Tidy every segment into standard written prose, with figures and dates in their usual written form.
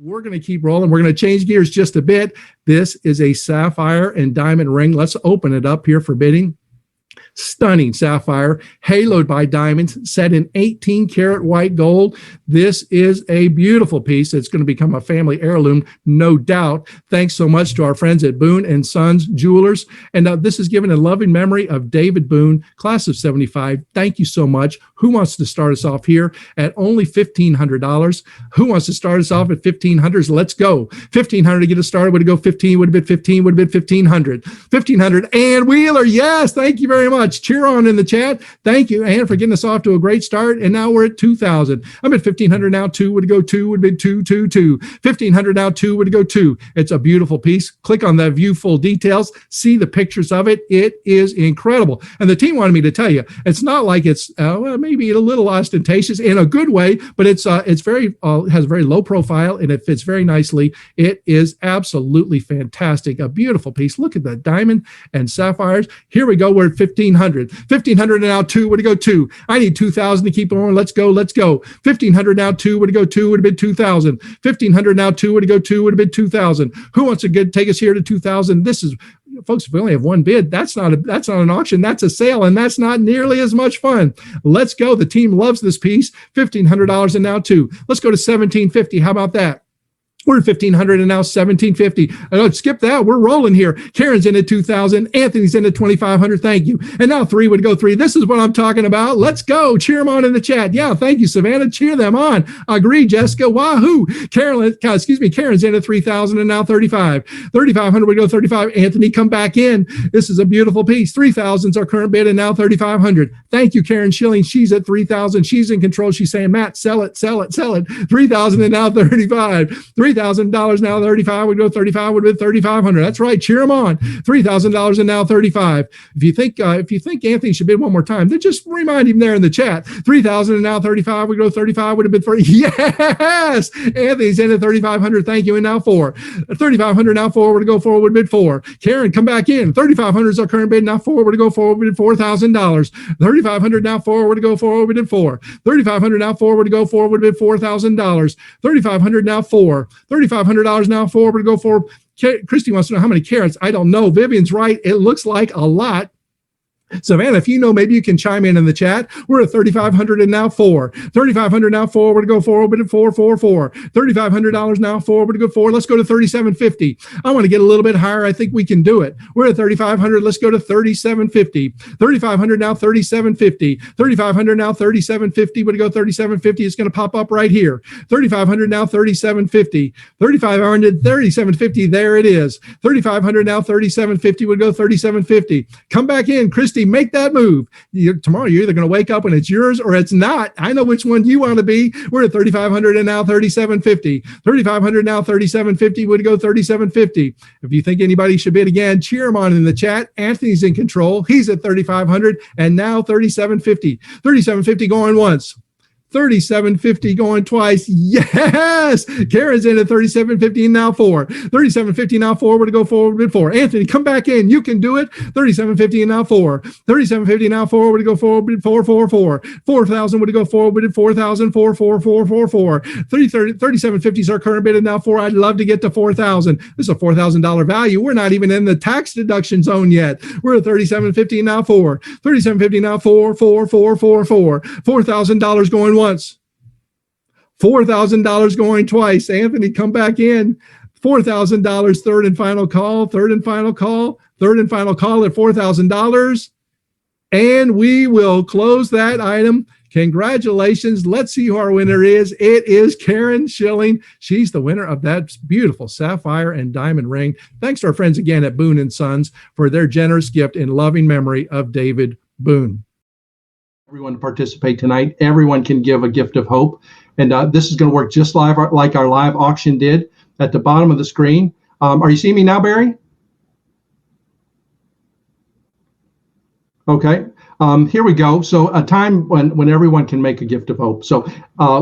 We're going to keep rolling. We're going to change gears just a bit. This is a sapphire and diamond ring. Let's open it up here for bidding. Stunning sapphire, haloed by diamonds, set in 18-karat white gold. This is a beautiful piece. It's going to become a family heirloom, no doubt. Thanks so much to our friends at Boone & Sons Jewelers. And this is given in loving memory of David Boone, class of 75. Thank you so much. Who wants to start us off here at only $1,500? Who wants to start us off at $1,500? Let's go. $1,500 to get us started. Would it go 15? Would it be 15? Would it be 1,500? 1,500. And Wheeler, yes, thank you very much. Cheer on in the chat. Thank you, Ann, for getting us off to a great start. And now we're at 2,000. I'm at 1,500 now. 2 would go 2 would be 2, 2, 2. 1,500 now. 2 would go 2. It's a beautiful piece. Click on that view full details. See the pictures of it. It is incredible. And the team wanted me to tell you, it's not like it's maybe a little ostentatious in a good way, but it's very has a very low profile and it fits very nicely. It is absolutely fantastic. A beautiful piece. Look at the diamond and sapphires. Here we go. We're at 1,500. 1,500 now. 2 would go 2. I need 2,000 to keep going. Let's go. 1,500 now. 2 would go 2 would have been 2,000. 1,500 now. 2 would go 2 would have been 2,000. Who wants to take us here to 2,000? This is, folks, if we only have one bid, that's not an auction, that's a sale, and that's not nearly as much fun. Let's go. The team loves this piece. $1,500 and now 2. Let's go to $1,750. How about that? We're at 1,500 and now 1,750. Skip that. We're rolling here. Karen's in at 2,000. Anthony's in at 2,500. Thank you. And now 3 would go 3. This is what I'm talking about. Let's go. Cheer them on in the chat. Yeah, thank you, Savannah. Cheer them on. Agree, Jessica. Wahoo. Karen's in at 3,000 and now 35. 3,500 would go 35. Anthony, come back in. This is a beautiful piece. 3,000 is our current bid and now 3,500. Thank you, Karen Schilling. She's at 3,000. She's in control. She's saying, Matt, sell it, sell it, sell it. 3,000 and now 35. $3,000 now 35 would go 35 would be 3,500. That's right. Cheer them on. $3,000 and now 35. If you think Anthony should bid one more time, then just remind him there in the chat. 3,000 and now 35 would go 35 would have been 3. Yes, Anthony's in at 3,500. Thank you. And now 4. 3,500 now 4 would go 4 would bid 4. Karen, come back in. 3,500 is our current bid. Now 4 would go 4 would bid $4,000. 3,500 now 4 would go 4 would bid 4. 3,500 now 4 would go 4 would bid $4,000. 3,500 now 4. $3,500 now 4 would go 4. Christy wants to know how many carats. I don't know. Vivian's right. It looks like a lot. Savannah, if you know, maybe you can chime in the chat. We're at 3,500 and now 4. 3,500 now 4 would go 4 would be 4 4 4. $3,500 now 4 would go 4. Let's go to 3,750. I want to get a little bit higher. I think we can do it. We're at 3,500. Let's go to 3,750. 3,500 now 3,750. 3,500 now 3,750 would go 3,750. It's going to pop up right here. 3,500 now 3,750. 3,500 3,750. There it is. 3,500 now 3,750 would go 3,750. Come back in, Christy. Make that move. Tomorrow you're either going to wake up and it's yours or it's not. I know which one you want to be. We're at 3,500 and now 3,750. 3,500 now 3,750 would go 3,750. If you think anybody should bid again, cheer him on in the chat. Anthony's in control. He's at 3,500 and now 3,750. 3,750 going once. 3,750 going twice. Yes. Karen's in at 3,750 and now 4. 3,750 now 4 would go 4 would bid 4. Anthony, come back in. You can do it. 3,750 and now 4. 3,750 now 4 would go 4 would bid 4 4 4. 4,000 would go 4 would bid 4,000 4 4 4 4 4. 3,750 is our current bid and now 4. I'd love to get to 4,000. This is a $4,000 value. We're not even in the tax deduction zone yet. We're at 3,750 now 4. 3,750 now 4 4 4 4 4. $4,000 going once. $4,000 going twice. Anthony, come back in. $4,000, third and final call, third and final call, third and final call at $4,000. And we will close that item. Congratulations. Let's see who our winner is. It is Karen Schilling. She's the winner of that beautiful sapphire and diamond ring. Thanks to our friends again at Boone & Sons for their generous gift in loving memory of David Boone. Everyone to participate tonight. Everyone can give a gift of hope. And this is going to work just like our live auction did at the bottom of the screen. Are you seeing me now, Barry? Okay. Here we go. So a time when everyone can make a gift of hope. So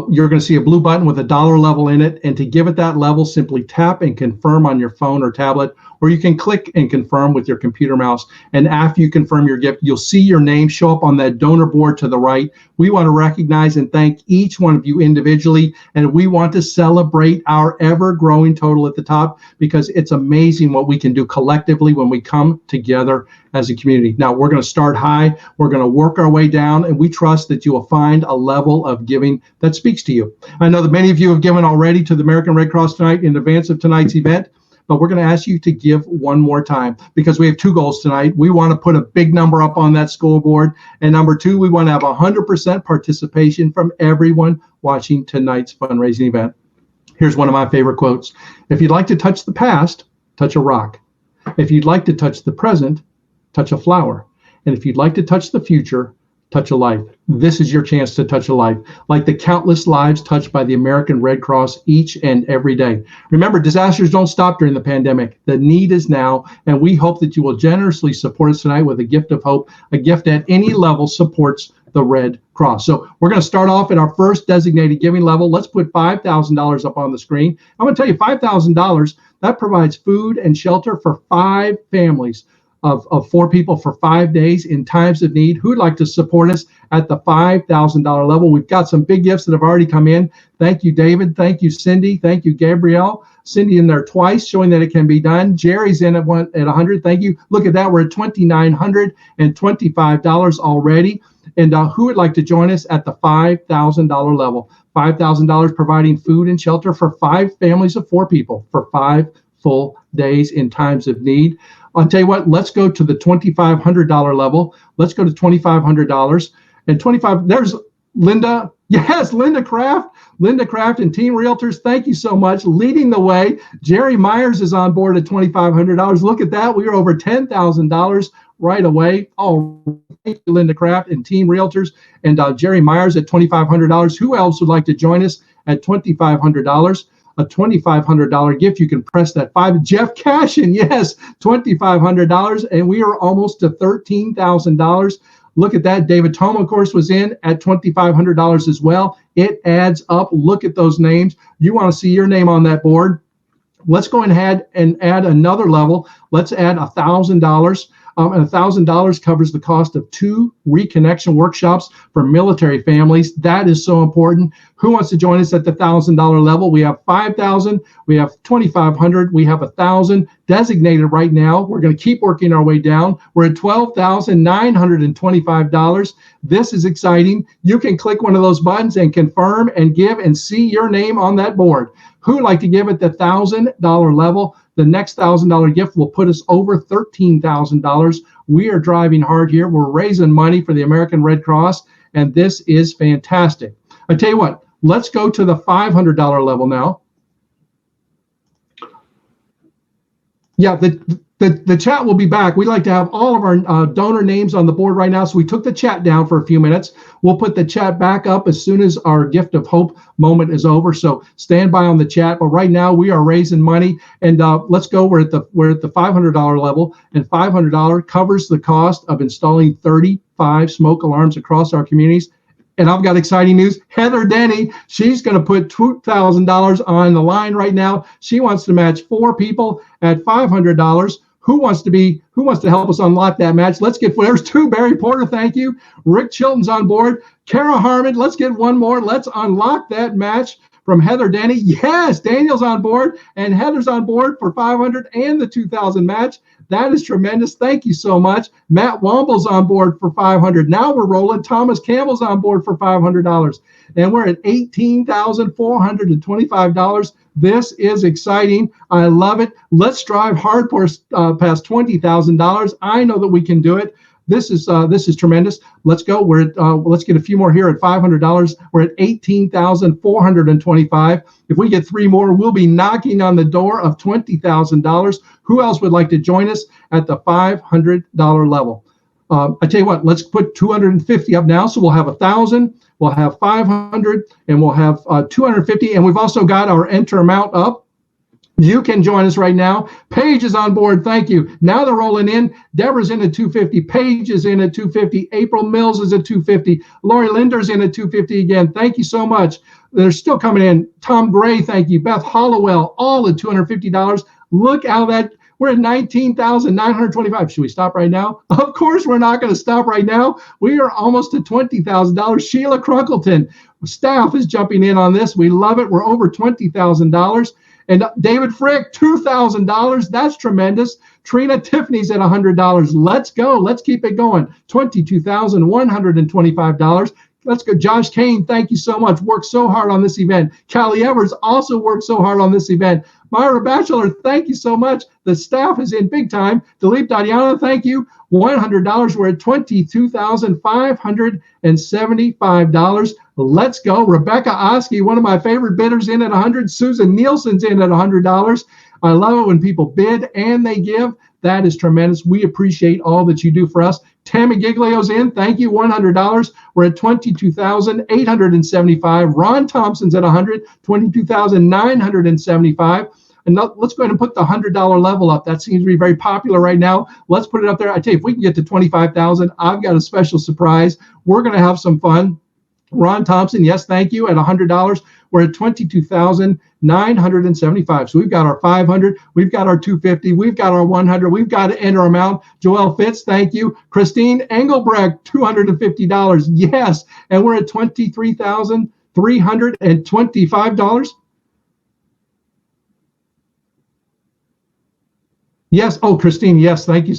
you're going to see a blue button with a dollar level in it. And to give it that level, simply tap and confirm on your phone or tablet or you can click and confirm with your computer mouse. And after you confirm your gift, you'll see your name show up on that donor board to the right. We want to recognize and thank each one of you individually, and we want to celebrate our ever-growing total at the top, because it's amazing what we can do collectively when we come together as a community. Now, we're going to start high, we're going to work our way down, and we trust that you will find a level of giving that speaks to you. I know that many of you have given already to the American Red Cross tonight in advance of tonight's event, but we're going to ask you to give one more time, because we have two goals tonight. We want to put a big number up on that school board, and number two, we want to have 100% participation from everyone watching tonight's fundraising event. Here's one of my favorite quotes. If you'd like to touch the past, touch a rock. If you'd like to touch the present, touch a flower. And if you'd like to touch the future, touch a life. This is your chance to touch a life, like the countless lives touched by the American Red Cross each and every day. Remember, disasters don't stop during the pandemic. The need is now, and we hope that you will generously support us tonight with a gift of hope. A gift at any level supports the Red Cross. So we're going to start off at our first designated giving level. Let's put $5,000 up on the screen. I'm going to tell you, $5,000, that provides food and shelter for 5 families of 4 people for 5 days in times of need. Who'd like to support us at the $5,000 level? We've got some big gifts that have already come in. Thank you, David. Thank you, Cindy. Thank you, Gabrielle. Cindy in there twice, showing that it can be done. Jerry's in at 100. Thank you. Look at that. We're at $2,925 already. And who would like to join us at the $5,000 level? $5,000 providing food and shelter for 5 families of 4 people for 5 full days in times of need. I'll tell you what, let's go to the $2,500 level. Let's go to $2,500. And there's Linda. Yes, Linda Kraft. Linda Kraft and Team Realtors, thank you so much, leading the way. Jerry Myers is on board at $2,500. Look at that. We are over $10,000 right away. Oh, thank you, Linda Kraft and Team Realtors. And Jerry Myers at $2,500. Who else would like to join us at $2,500? A $2,500 gift. You can press that 5. Jeff Cashin, yes, $2,500, and we are almost to $13,000. Look at that. David Toma, of course, was in at $2,500 as well. It adds up. Look at those names. You want to see your name on that board. Let's go ahead and add another level. Let's add $1,000. And $1,000 covers the cost of 2 reconnection workshops for military families. That is so important. Who wants to join us at the $1,000 level? We have $5,000, we have $2,500, we have $1,000 designated right now. We're going to keep working our way down. We're at $12,925. This is exciting. You can click one of those buttons and confirm and give and see your name on that board. Who would like to give at the $1,000 level? The next $1,000 gift will put us over $13,000. We are driving hard here. We're raising money for the American Red Cross, and this is fantastic. I tell you what, let's go to the $500 level now. Yeah, the chat will be back. We like to have all of our donor names on the board right now, so we took the chat down for a few minutes. We'll put the chat back up as soon as our gift of hope moment is over. So stand by on the chat. But right now we are raising money, and let's go. We're at the $500 level, and $500 covers the cost of installing 35 smoke alarms across our communities. And I've got exciting news. Heather Denny, she's going to put $2,000 on the line right now. She wants to match 4 people at $500. Who wants to help us unlock that match? Let's get, there's 2. Barry Porter, thank you. Rick Chilton's on board. Kara Harmon, let's get one more. Let's unlock that match from Heather Denny. Yes, Daniel's on board, and Heather's on board for $500 and the $2,000 match. That is tremendous. Thank you so much. Matt Womble's on board for $500. Now we're rolling. Thomas Campbell's on board for $500. And we're at $18,425. This is exciting. I love it. Let's drive hard past $20,000. I know that we can do it. This is tremendous. Let's go. Let's get a few more here at $500. We're at $18,425. If we get 3 more, we'll be knocking on the door of $20,000. Who else would like to join us at the $500 level? I tell you what, let's put 250 up now. So we'll have 1,000, we'll have 500, and we'll have 250. And we've also got our enter amount up. You can join us right now. Paige is on board. Thank you. Now they're rolling in. Deborah's in at 250. Paige is in at 250. April Mills is at 250. Lori Linder's in at 250 again. Thank you so much. They're still coming in. Tom Gray, thank you. Beth Hollowell, all at $250. Look how that We're at 19,925. Should we stop right now? Of course, we're not going to stop right now. We are almost to $20,000. Sheila Crunkleton, staff is jumping in on this. We love it. We're over $20,000. And David Frick, $2,000. That's tremendous. Trina Tiffany's at $100. Let's go. Let's keep it going. $22,125. Let's go. Josh Kane, thank you so much. Worked so hard on this event. Callie Evers also worked so hard on this event. Myra Batchelor, thank you so much. The staff is in big time. Dilip Dadiana, thank you. $100. We're at $22,575. Let's go. Rebecca Oski, one of my favorite bidders, in at $100. Susan Nielsen's in at $100. I love it when people bid and they give. That is tremendous. We appreciate all that you do for us. Tammy Giglio's in. Thank you. $100. We're at $22,875. Ron Thompson's at $100. $22,975. And let's go ahead and put the $100 level up. That seems to be very popular right now. Let's put it up there. I tell you, if we can get to $25,000, I've got a special surprise. We're going to have some fun. Ron Thompson, yes, thank you, at $100. We're at $22,975. So we've got our 500, we've got our 250, we've got our 100, we've got to enter amount. Joelle Fitz, thank you. Christine Engelbrecht, $250. Yes, and we're at $23,325. Yes. Oh, Christine, yes, thank you.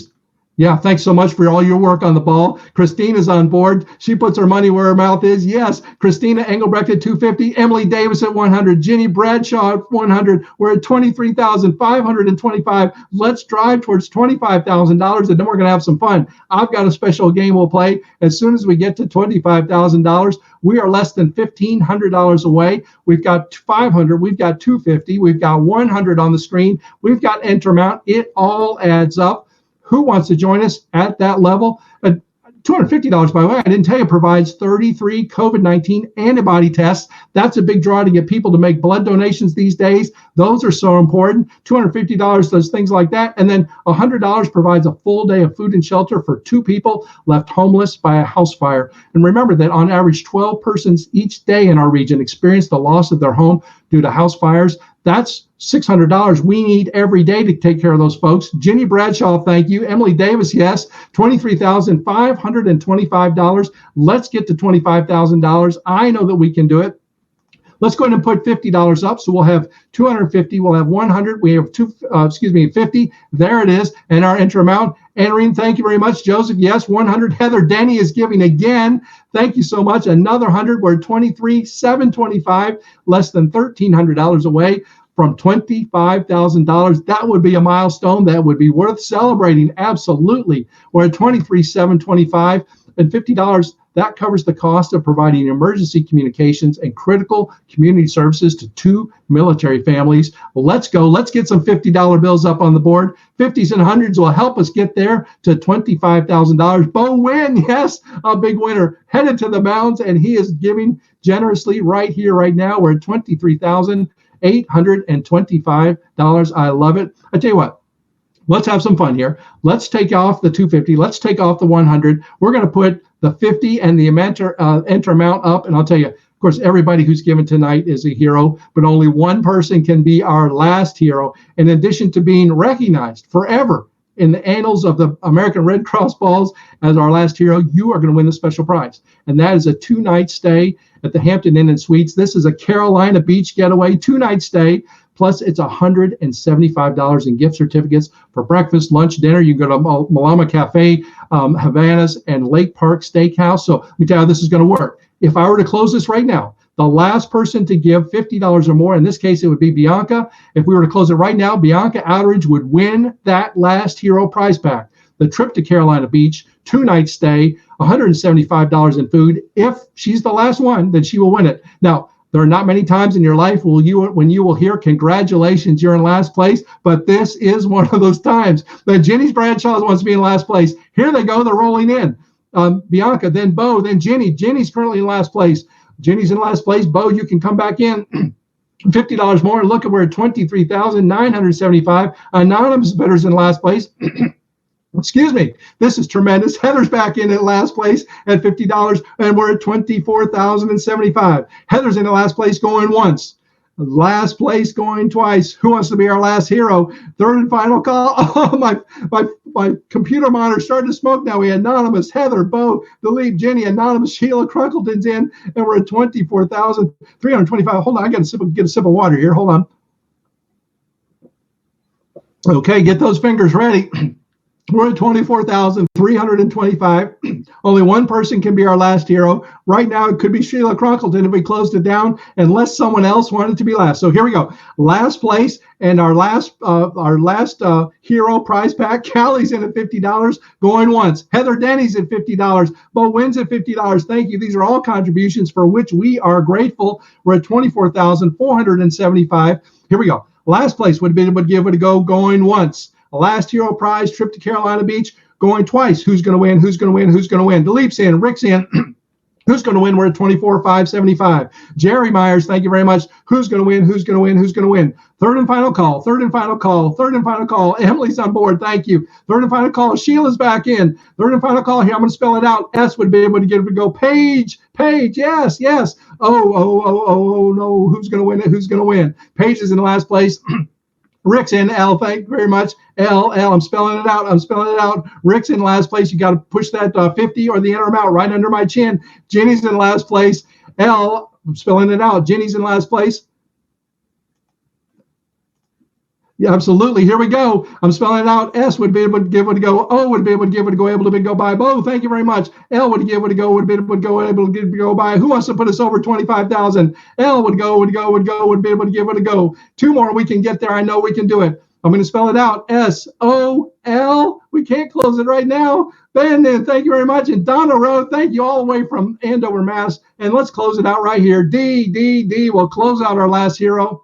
Yeah, thanks so much for all your work on the ball. Christine is on board. She puts her money where her mouth is. Yes, Christina Engelbrecht at $250, Emily Davis at $100, Ginny Bradshaw at $100. We're at $23,525. Let's drive towards $25,000, and then we're going to have some fun. I've got a special game we'll play. As soon as we get to $25,000, we are less than $1,500 away. We've got 500, we've got 250, we've got 100 on the screen. We've got enter amount. It all adds up. Who wants to join us at that level? $250, by the way, I didn't tell you, provides 33 COVID-19 antibody tests. That's a big draw to get people to make blood donations these days. Those are so important. $250 does things like that. And then $100 provides a full day of food and shelter for 2 people left homeless by a house fire. And remember that on average, 12 persons each day in our region experience the loss of their home due to house fires. That's $600 we need every day to take care of those folks. Ginny Bradshaw, thank you. Emily Davis, yes. $23,525. Let's get to $25,000. I know that we can do it. Let's go ahead and put $50 up. So we'll have 250. We'll have 100. We have 50. There it is. And our enter amount. Entering, thank you very much. Joseph, yes, 100. Heather Denny is giving again. Thank you so much. Another 100. We're at $23,725, less than $1,300 away from $25,000. That would be a milestone. That would be worth celebrating. Absolutely. We're at $23,725 and $50. That covers the cost of providing emergency communications and critical community services to 2 military families. Well, let's go. Let's get some $50 bills up on the board. 50s and 100s will help us get there to $25,000. Bo Wynn, yes, a big winner, headed to the mounds, and he is giving generously right here, right now. We're at $23,825. I love it. I tell you what. Let's have some fun here. Let's take off the 250. Let's take off the 100. We're going to put the 50 and the enter amount up. And I'll tell you, of course, everybody who's given tonight is a hero, but only one person can be our last hero. In addition to being recognized forever in the annals of the American Red Cross Balls as our last hero, you are going to win the special prize. And that is a 2-night stay at the Hampton Inn and Suites. This is a Carolina Beach getaway, 2-night stay. Plus, it's $175 in gift certificates for breakfast, lunch, dinner. You can go to Malama Cafe, Havanas, and Lake Park Steakhouse. So let me tell you how this is going to work. If I were to close this right now, the last person to give $50 or more, in this case, it would be Bianca. If we were to close it right now, Bianca Outridge would win that last hero prize pack. The trip to Carolina Beach, 2-night stay, $175 in food. If she's the last one, then she will win it. Now, there are not many times in your life when you will hear, congratulations, you're in last place, but this is one of those times. But Jenny Bradshaw wants to be in last place. Here they go, they're rolling in. Bianca, then Bo, then Jenny. Jenny's currently in last place. Jenny's in last place. Bo, you can come back in. $50 more. Look at, we're at $23,975. Anonymous bidders in last place. Excuse me. This is tremendous. Heather's back in at last place at $50, and we're at $24,075. Heather's in the last place going once. Last place going twice. Who wants to be our last hero? Third and final call. Oh, my computer monitor started to smoke now. We had Anonymous, Heather, Bo, the lead, Jenny, Anonymous, Sheila, Crunkleton's in, and we're at 24,325. Hold on, I got to get a sip of water here. Hold on. Okay, get those fingers ready. We're at 24,325. Only one person can be our last hero. Right now, it could be Sheila Crunkleton if we closed it down, unless someone else wanted to be last. So here we go. Last place and our last hero prize pack. Callie's in at $50, going once. Heather Denny's at $50. Bo Wynn's at $50. Thank you. These are all contributions for which we are grateful. We're at 24,475. Here we go. Last place would give it a go, going once. Last hero prize, trip to Carolina Beach, going twice. Who's going to win? Who's going to win? Who's going to win? Delip's in. Rick's in. Who's going to win? We're at 24,575. Jerry Myers, thank you very much. Who's going to win? Who's going to win? Who's going to win? Third and final call. Third and final call. Third and final call. Emily's on board. Thank you. Third and final call. Sheila's back in. Third and final call. Here, I'm going to spell it out. S would be able to give it a go. Paige. Yes. Oh, no. Who's going to win it? Who's going to win? Paige is in last place. Rick's in. L, thank you very much. L, I'm spelling it out. Rick's in last place. You got to push that 50 or the enter amount right under my chin. Jenny's in last place. L, I'm spelling it out. Jenny's in last place. Yeah, absolutely. Here we go. I'm spelling it out. S would be able to give it a go. O would be able to give it a go. Able to go by. Bo, thank you very much. L would give it a go. Would be able to go by. Who wants to put us over 25,000? L would be able to give it a go. Two more. We can get there. I know we can do it. I'm going to spell it out. S-O-L. We can't close it right now. Ben, thank you very much. And Donna Rowe, thank you all the way from Andover, Mass. And let's close it out right here. D. We'll close out our last hero.